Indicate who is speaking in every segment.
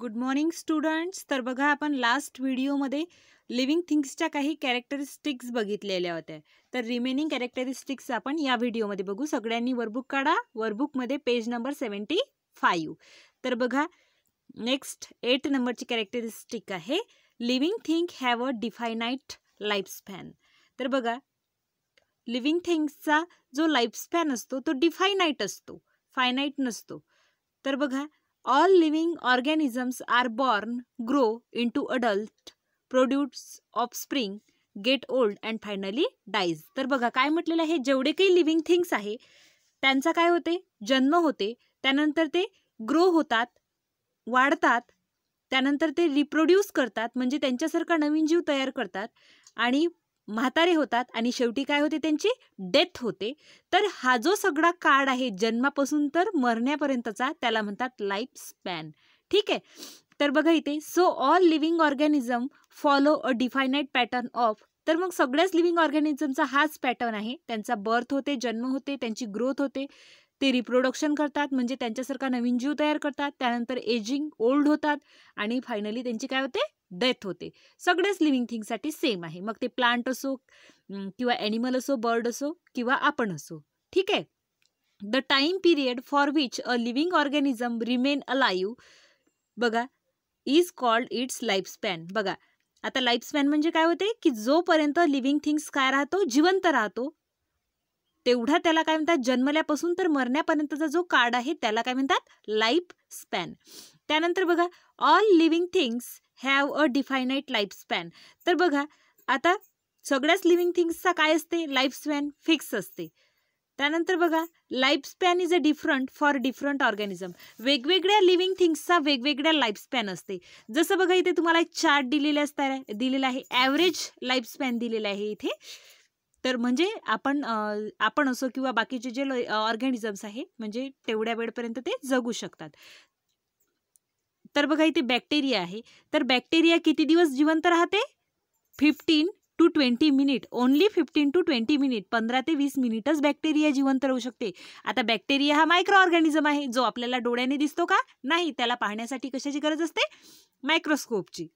Speaker 1: Good morning students. तर बघा, आपण लास्ट व्हिडिओमध्ये लिव्हिंग थिंग्सच्या काही कॅरेक्टरिस्टिक्स बघितलेल्या होत्या. तर रिमेनिंग कॅरेक्टरिस्टिक्स आपण या व्हिडिओमध्ये बघू. सगळ्यांनी वर्कबुक काढा. वर्कबुकमध्ये पेज नंबर 75. तर बघा, नेक्स्ट 8 नंबरची कॅरेक्टरिस्टिक आहे living thing have a definite life span. तर बघा, लिव्हिंग थिंग्सचा जो लाईफ स्पॅन असतो तो डिफायनाइट असतो, फायनाइट नसतो. तर बघा, all living organisms are born, grow into adult, produce offspring, get old and finally dies. तर बघा काय म्हटलेलं आहे, जेवढे काही लिव्हिंग थिंग्स आहे त्यांचा काय होते, जन्म होते, त्यानंतर ते ग्रो होतात, वाढतात, त्यानंतर ते रिप्रोड्यूस करतात, म्हणजे त्यांच्यासारखा नवीन जीव तयार करतात आणि म्हातारे होतात आणि शेवटी काय होते, त्यांची डेथ होते. तर हा जो सगळा काळ आहे जन्मापासून तर मरण्यापर्यंतचा, त्याला म्हणतात लाईफ स्पॅन. ठीक आहे. तर बघा इथे, so all living organism follow a definite pattern of. तर मग सगळ्याच लिव्हिंग ऑर्गॅनिझमचा हाच पॅटर्न आहे. त्यांचा बर्थ होते, जन्म होते, त्यांची ग्रोथ होते, ते रिप्रोडक्शन करतात, म्हणजे त्यांच्यासारखा नवीन जीव तयार करतात, त्यानंतर एजिंग, ओल्ड होतात आणि फायनली त्यांची काय होते, डेथ होते. सगळ्याच लिव्हिंग थिंगसाठी सेम आहे. मग ते प्लांट असो किंवा ॲनिमल असो, बर्ड असो किंवा आपण असो. ठीक आहे. The time period for which a living organism remain alive, बघा, is called its life span. बघा, आता लाईफ स्पॅन म्हणजे काय होते, की जोपर्यंत लिव्हिंग थिंग्स काय राहतो, जिवंत राहतो, तेवढा त्याला काय म्हणतात, जन्मल्यापासून तर मरण्यापर्यंतचा जो काळ आहे त्याला काय म्हणतात, लाईफ स्पॅन. त्यानंतर बघा, all living things have a definite life span. तर बघा, आता सगळ्याच लिव्हिंग थिंग्सचा काय असते, लाईफ स्पॅन फिक्स असते. त्यानंतर बघा, life span is a different for different organism. वेगवेगळ्या लिव्हिंग थिंग्सचा वेगवेगळ्या लाईफ स्पॅन असते. जसं बघा, इथे तुम्हाला एक चार्ट दिलेला आहे, ॲव्हरेज लाईफ स्पॅन दिलेला आहे इथे. तर म्हणजे आपण असो किंवा बाकीचे जे ऑर्गॅनिझम्स आहे, म्हणजे तेवढ्या वेळपर्यंत ते जगू शकतात. तर बघा, इथे बॅक्टेरिया आहे. तर बॅक्टेरिया किती दिवस जिवंत राहते, 15 to 20 minute. Only 15 to 20 minute, 15 ते 20 मिनिटच बॅक्टेरिया जिवंत राहू शकते. आता बॅक्टेरिया हा मायक्रो ऑर्गॅनिझम आहे, जो आपल्याला डोळ्याने दिसतो का, नाही. त्याला पाहण्यासाठी कशाची गरज असते, मायक्रोस्कोपची.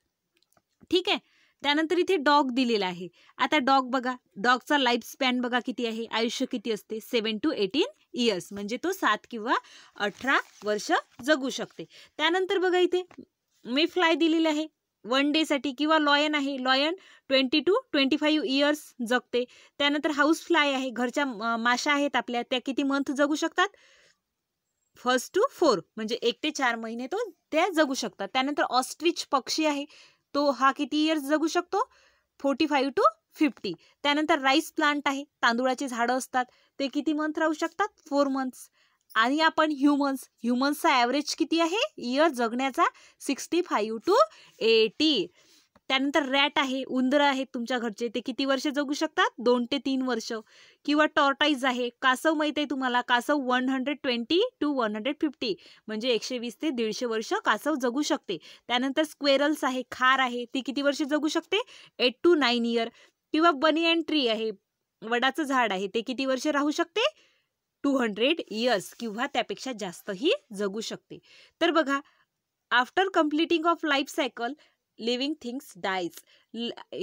Speaker 1: ठीक आहे. त्यानंतर इथे डॉग दिलेला आहे. आता डॉग बघा, डॉगचा लाईफ स्पॅन बघा किती आहे, आयुष्य किती असते, 7 to 18 इयर्स, म्हणजे तो 7 किंवा 18 वर्ष जगू शकते. त्यानंतर बघा, इथे मे फ्लाय दिलेले आहे 1 डे साठी, किंवा लॉयन आहे, लॉयन 20 to 25 इयर्स जगते. त्यानंतर हाऊस फ्लाय आहे, घरच्या माशा आहेत आपल्या, त्या किती मंथ जगू शकतात, 1 to 4, म्हणजे 1 ते 4 महिने तो त्या जगू शकतात. त्यानंतर ऑस्ट्रिच पक्षी आहे, तो हा किती इयर्स जगू शकतो, 45 to 50. त्यानंतर राईस प्लांट आहे, तांदूळाचे झाडं असतात, ते किती मंथ राहू शकतात, 4 मंथ्स. आणि आपण ह्युमन्सचा ॲव्हरेज किती आहे इयर जगण्याचा, 65 to 80. त्यानंतर रॅट आहे, उंदर आहेत तुमच्या घरचे, ते किती वर्ष जगू शकतात, 2 ते 3 वर्ष. किंवा टॉर्टाईज आहे, कासव माहिती आहे तुम्हाला, कासव 120 to 150, म्हणजे 120 ते 150 वर्ष कासव जगू शकते. त्यानंतर स्क्वेरल्स आहे, खार आहे, ती किती वर्ष जगू शकते, 8 to 9 इयर. किंवा बनियन ट्री आहे, वडाचं झाड आहे, ते किती वर्ष राहू शकते, 200 इयर्स किंवा त्यापेक्षा जास्तही जगू शकते. तर बघा, after completing of life cycle living things dyes,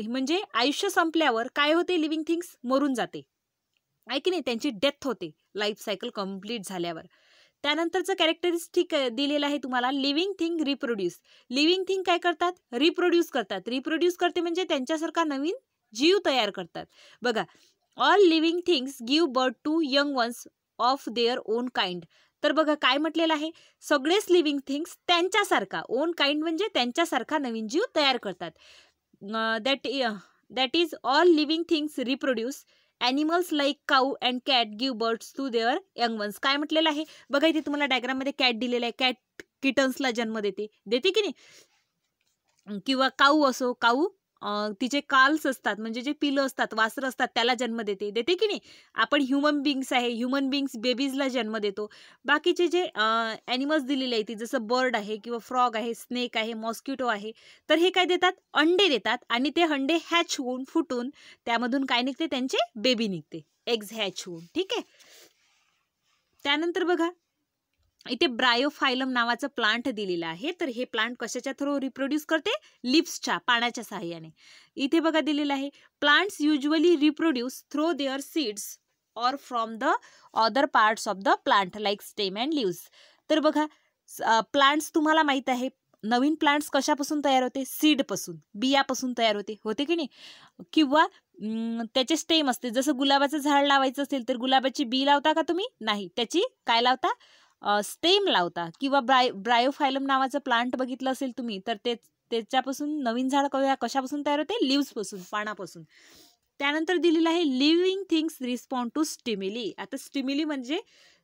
Speaker 1: म्हणजे आयुष्य संपल्यावर काय होते, लिव्हिंग थिंग्स मरून जाते, आहे की नाही, त्यांची डेथ होते लाईफ सायकल कम्प्लीट झाल्यावर. त्यानंतरचं कॅरेक्टरिस्टिक दिलेलं आहे तुम्हाला, living thing reproduce. Living thing काय करतात, रिप्रोड्यूस करतात. रिप्रोड्यूस करते म्हणजे त्यांच्यासारखा नवीन जीव तयार करतात. बघा, all living things give birth to young ones of their own kind. तर बघा काय म्हटलेलं आहे, सगळेच लिव्हिंग थिंग्स त्यांच्यासारखा, ओन काइंड म्हणजे त्यांच्यासारखा नवीन जीव तयार करतात. That is all living things reproduce. Animals like cow and cat give births to their young ones. काय म्हटलेलं आहे बघा, इथे तुम्हाला डायग्राममध्ये कॅट दिलेलं आहे, कॅट किटन्सला जन्म देते की नाही. किंवा काऊ असो, काऊ तिचे काल्स असतात, म्हणजे जे पिलं असतात, वासरं असतात, त्याला जन्म देते की नाही. आपण ह्युमन बिंग्स आहे, ह्युमन बिंग्स बेबीजला जन्म देतो. बाकीचे जे ॲनिमल्स दिलेले आहेत, जसं बर्ड आहे किंवा फ्रॉग आहे, स्नेक आहे, मॉस्किटो आहे, तर हे काय देतात, अंडे देतात, आणि ते अंडे हॅच होऊन, फुटून त्यामधून काय निघते, त्यांचे बेबी निघते, एग्ज हॅच होऊन. ठीक आहे. त्यानंतर बघा, इथे ब्रायोफायलम नावाचं प्लांट दिलेलं आहे. तर हे प्लांट कशाच्या थ्रू रिप्रोड्यूस करते? लिव्सच्या, पानाच्या सहाय्याने. इथे बघा दिलेलं आहे, plants usually reproduce through their seeds or from the other parts of the plant like stem and leaves. तर बघा प्लांट्स तुम्हाला माहित आहे, नवीन प्लांट्स कशापासून तयार होते? सीडपासून, बियापासून तयार होते की नाही? किंवा त्याचे स्टेम असते. जसं गुलाबाचं झाड लावायचं असेल तर गुलाबाची बी लावता का तुम्ही? नाही, त्याची काय लावता? स्टेम लावता. किंवा ब्रायोफायलम नावाचं प्लांट बघितलं असेल तुम्ही तर त्याच्यापासून नवीन झाड कशापासून तयार होते? लिव्सपासून, पानापासून. त्यानंतर दिलेलं आहे लिव्हिंग थिंग्स रिस्पॉन्ड टू स्टिम्युली. आता स्टिम्युली म्हणजे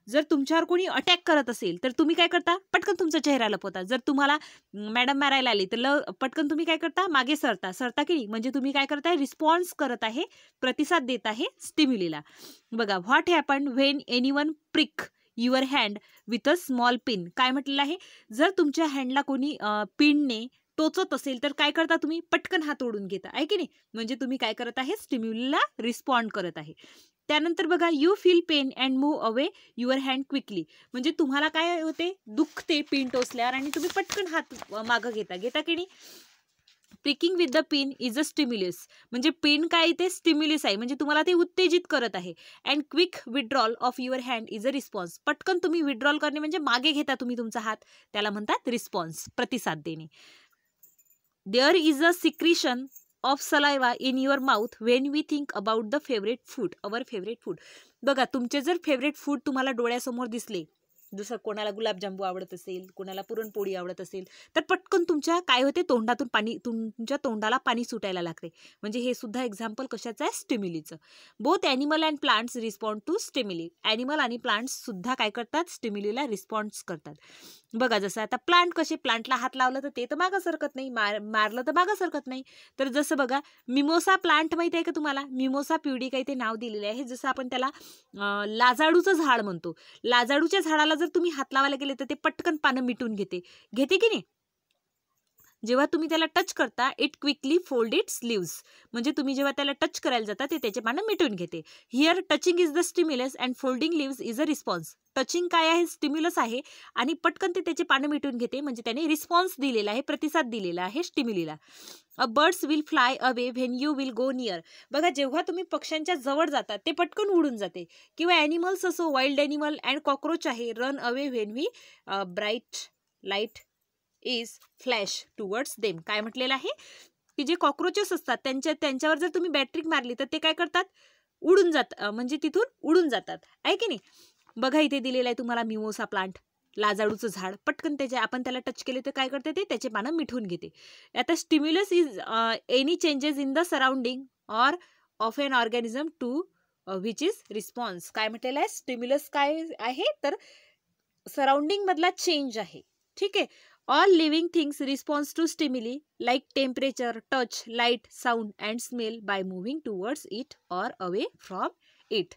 Speaker 1: जर तुमच्यावर कोणी अटॅक करत असेल तर तुम्ही काय करता? पटकन तुमचा चेहरा लपवता. जर तुम्हाला मॅडम मारायला आली तर पटकन तुम्ही काय करता? मागे सरता की नाही? म्हणजे तुम्ही काय करताय? रिस्पॉन्स करत आहे, प्रतिसाद देत आहे स्टिम्युलीला. बघा, what happen when anyone prick your hand with a small pin. काय म्हटलेलं आहे? जर तुमच्या हँडला कोणी पिनने टोचत असेल तर काय करता तुम्ही? पटकन हात ओढून घेता, आहे की नाही? म्हणजे तुम्ही काय करत आहे? स्टिम्युलीला रिस्पॉन्ड करत आहे. त्यानंतर बघा, you feel pain and move away your hand quickly. म्हणजे तुम्हाला काय होते? दुखते पिन टोचल्यावर आणि तुम्ही पटकन हात मागं घेता की नाही? Pricking with the pin is a stimulus. म्हणजे पिन काय? ते स्टिम्युलस आहे, म्हणजे तुम्हाला ते उत्तेजित करत आहे. And quick withdrawal of your hand is a response. पटकन तुम्ही विड्रॉल करणे म्हणजे मागे घेता तुम्ही तुमचा हात, त्याला म्हणतात रिस्पॉन्स, प्रतिसाद देणे. There is a secretion of saliva in your mouth when we think about the favourite food, our favourite food. बघा, तुमचे जर फेवरेट फूड तुम्हाला डोळ्यासमोर दिसले, जसं कोणाला गुलाबजामू आवडत असेल, कोणाला पुरणपोळी आवडत असेल, तर पटकन तुमच्या काय होते? तोंडातून पाणी, तुमच्या तोंडाला पाणी सुटायला लागते. म्हणजे हे सुद्धा एक्झाम्पल कशाचं आहे? स्टिम्युलीचं. Both animal and plants respond to stimuli. Animal आणि प्लांट्स सुद्धा काय करतात? स्टिम्युलीला रिस्पॉन्स करतात. बघा, जसं आता प्लांट कसे, प्लांटला हात लावलं तर ते तर मागं सरकत नाही, मारलं तर मागं सरकत नाही. तर जसं बघा, मिमोसा प्लांट माहिती आहे का तुम्हाला? मिमोसा प्युडिका इथे नाव दिलेले आहे. जसं आपण त्याला लाजाडूचं झाड म्हणतो. लाजाडूच्या झाडाला जर तुम्ही हात लावायला गेले तर ते पटकन पानं मिटून घेते की नाही? जेव्हा तुम्ही त्याला टच करता, it quickly fold its leaves. म्हणजे तुम्ही जेव्हा त्याला टच करायला जाता ते त्याचे पानं मिटून घेते. Here touching is the stimulus and folding leaves is a response. Touching काय आहे? स्टिम्युलस आहे, आणि पटकन ते त्याचे पानं मिटून घेते, म्हणजे त्याने रिस्पॉन्स दिलेला आहे, प्रतिसाद दिलेला आहे स्टिम्युलीला. A birds will fly away when you will go near. बघा, जेव्हा तुम्ही पक्ष्यांच्या जवळ जाता ते पटकन उडून जाते. किंवा ॲनिमल्स असो, वाईल्ड ॲनिमल अँड कॉक्रोच आहे, run away when we bright light is flash towards them. काय म्हटलेलं आहे? की जे कॉक्रोचेस असतात त्यांच्यावर जर तुम्ही बॅटरी मारली तर ते काय करतात? उडून जातात, म्हणजे तिथून उडून जातात, आहे की नाही? बघा, इथे दिलेलं आहे तुम्हाला मिमोसा प्लांट, लाजाडूचं झाड. पटकन आपण त्याला टच केले तर काय करते? ते त्याचे पानं मिठून घेते. आता stimulus is any changes in the surrounding or of an organism to which is response. काय म्हटलेलं आहे? स्टिम्युलस काय आहे? तर सराउंडिंग मधला चेंज आहे. ठीक आहे. All living things response to stimuli like temperature, touch, light, sound and smell by moving towards it or away from it.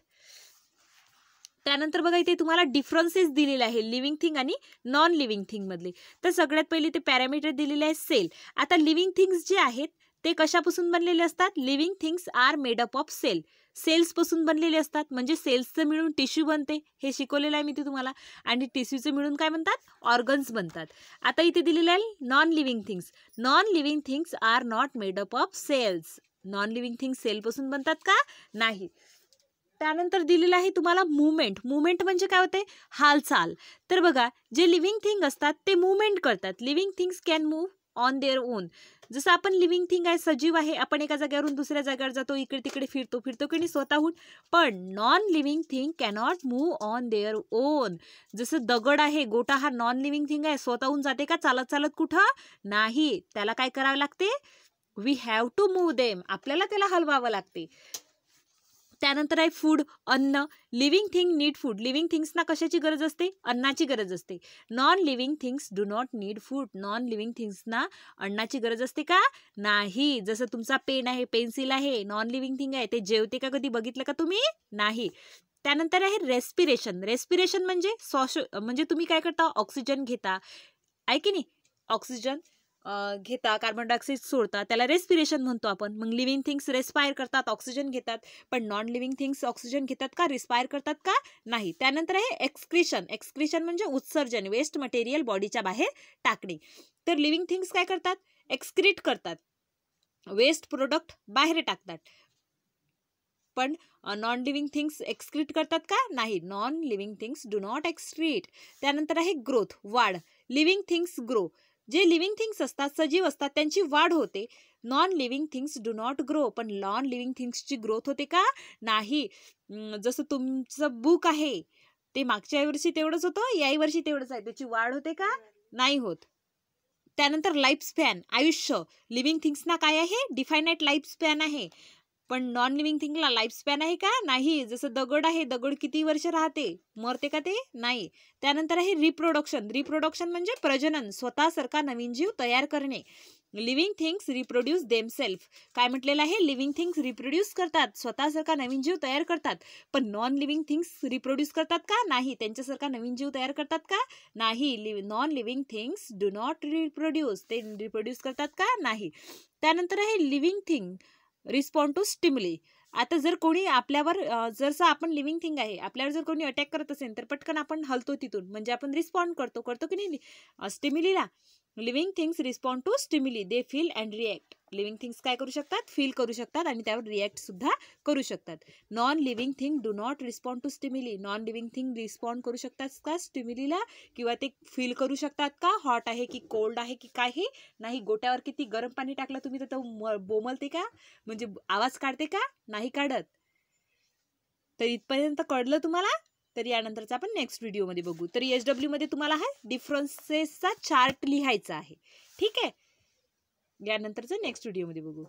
Speaker 1: त्यानंतर बघा, इथे तुम्हाला डिफरन्सेस दिलेले आहे लिव्हिंग थिंग आणि नॉन लिव्हिंग थिंग मधले. तर सगळ्यात पहिले ते पॅरामीटर दिलेले आहे सेल. आता लिव्हिंग थिंग्स जे आहेत ते कशापासून बनलेले असतात? Living things are made up of cell. Cells पासून बनलेले असतात, म्हणजे सेल्सचं मिळून टिश्यू बनते, हे शिकवलेलं आहे मी ते तुम्हाला. आणि टिश्यूचं मिळून काय बनतात? ऑर्गन्स बनतात. आता इथे दिलेलं आहे non living things. Non living things are not made up of cells. Non living things सेलपासून बनतात का? नाही. त्यानंतर दिलेलं आहे तुम्हाला मुवमेंट. मुवमेंट म्हणजे काय होते? हालचाल. तर बघा, जे लिव्हिंग थिंग असतात ते मुवमेंट करतात. Living things can move on their own. जसं आपण लिव्हिंग थिंग आहे, सजीव आहे, आपण एका जागेवरून दुसऱ्या जागेवर जातो, इकडे तिकडे फिरतो की नाही स्वतःहून. पण non living thing cannot move on their own. जसं दगड आहे, गोटा हा नॉन लिव्हिंग थिंग आहे, स्वतःहून जाते का चालत चालत कुठं? नाही, त्याला काय करावं लागते? We have to move them. आपल्याला त्याला हलवावं लागते. त्यानंतर आहे फूड, अन्न. Living thing need food. Living थिंग्सना कशाची गरज असते? अन्नाची गरज असते. Non living things do not need food. Non living थिंग्सना अन्नाची गरज असते का? नाही. जसं तुमचा पेन आहे, पेन्सिल आहे, नॉन लिव्हिंग थिंग आहे, ते जेवते का? कधी बघितलं का तुम्ही? नाही. त्यानंतर आहे रेस्पिरेशन. रेस्पिरेशन म्हणजे म्हणजे तुम्ही काय करता? ऑक्सिजन घेता, आहे की नाही? ऑक्सिजन घेता, कार्बन डायऑक्साईड सोडतात, त्याला रेस्पिरेशन म्हणतो आपण. मग लिव्हिंग थिंग्स रेस्पायर करतात, ऑक्सिजन घेतात. पण नॉन लिव्हिंग थिंग्स ऑक्सिजन घेतात का, रिस्पायर करतात का, नाही. त्यानंतर आहे एक्सक्रिशन. एक्सक्रिशन म्हणजे उत्सर्जन, वेस्ट मटेरियल बॉडीच्या बाहेर टाकणे. तर लिव्हिंग थिंग्स काय करतात, एक्सक्रीट करतात, वेस्ट प्रोडक्ट बाहेर टाकतात. पण नॉन लिव्हिंग थिंग्स एक्सक्रीट करतात का, नाही. Non living things do not excrete. त्यानंतर आहे ग्रोथ, वाढ. Living things grow. जे लिव्हिंग थिंग्स असतात, सजीव असतात, त्यांची वाढ होते. Non living things do not grow. पण नॉन लिव्हिंग थिंग्सची ग्रोथ होते का, नाही. जसं तुमचं बुक आहे, ते मागच्या वर्षी तेवढंच होतं, याही वर्षी तेवढंच आहे, त्याची वाढ होते का, नाही होत. त्यानंतर लाईफ स्पॅन, आयुष्य. लिव्हिंग थिंग्सना काय आहे, डिफायनाइट लाईफ स्पॅन आहे. पण नॉन लिव्हिंग थिंगला लाईफ स्पॅन आहे का, नाही. जसं दगड आहे, दगड किती वर्ष राहते, मरते का ते, नाही. त्यानंतर आहे रिप्रोडक्शन. रिप्रोडक्शन म्हणजे प्रजनन, स्वतःसारखा नवीन जीव तयार करणे. Living things reproduce themselves. काय म्हटलेलं आहे, लिव्हिंग थिंग्स रिप्रोड्यूस करतात, स्वतःसारखा नवीन जीव तयार करतात. पण नॉन लिव्हिंग थिंग्स रिप्रोड्यूस करतात का, नाही. त्यांच्यासारखा नवीन जीव तयार करतात का, नाही. Non living things do not reproduce. ते रिप्रोड्यूस करतात का, नाही. त्यानंतर आहे लिव्हिंग थिंग रिस्पॉन्ड टू स्टिम्युली. आता जर कोणी आपल्यावर, जसं आपण लिव्हिंग थिंग आहे, आपल्यावर जर कोणी अटॅक करत असेल तर पटकन आपण हलतो तिथून, म्हणजे आपण रिस्पॉन्ड करतो की नाही स्टिम्युलीला. Living things respond to stimuli, they feel and react. Living things काय करू शकतात, फील करू शकतात आणि त्यावर रिॲक्ट सुद्धा करू शकतात. Non living thing do not respond to stimuli. Non living thing respond करू शकतात का स्टिम्युलीला, किंवा ते फील करू शकतात का, हॉट आहे की कोल्ड आहे की काही, नाही. गोट्यावर किती गरम पाणी टाकलं तुम्ही तर बोमलते का, म्हणजे आवाज काढते का, नाही काढत. तर इथपर्यंत कळलं तुम्हाला. तर यानंतरचा आपण नेक्स्ट व्हिडिओमध्ये बघू. तर SW मध्ये तुम्हाला हा डिफरन्सेसचा चार्ट लिहायचा आहे, ठीक आहे. यानंतरचा नेक्स्ट व्हिडिओमध्ये बघू.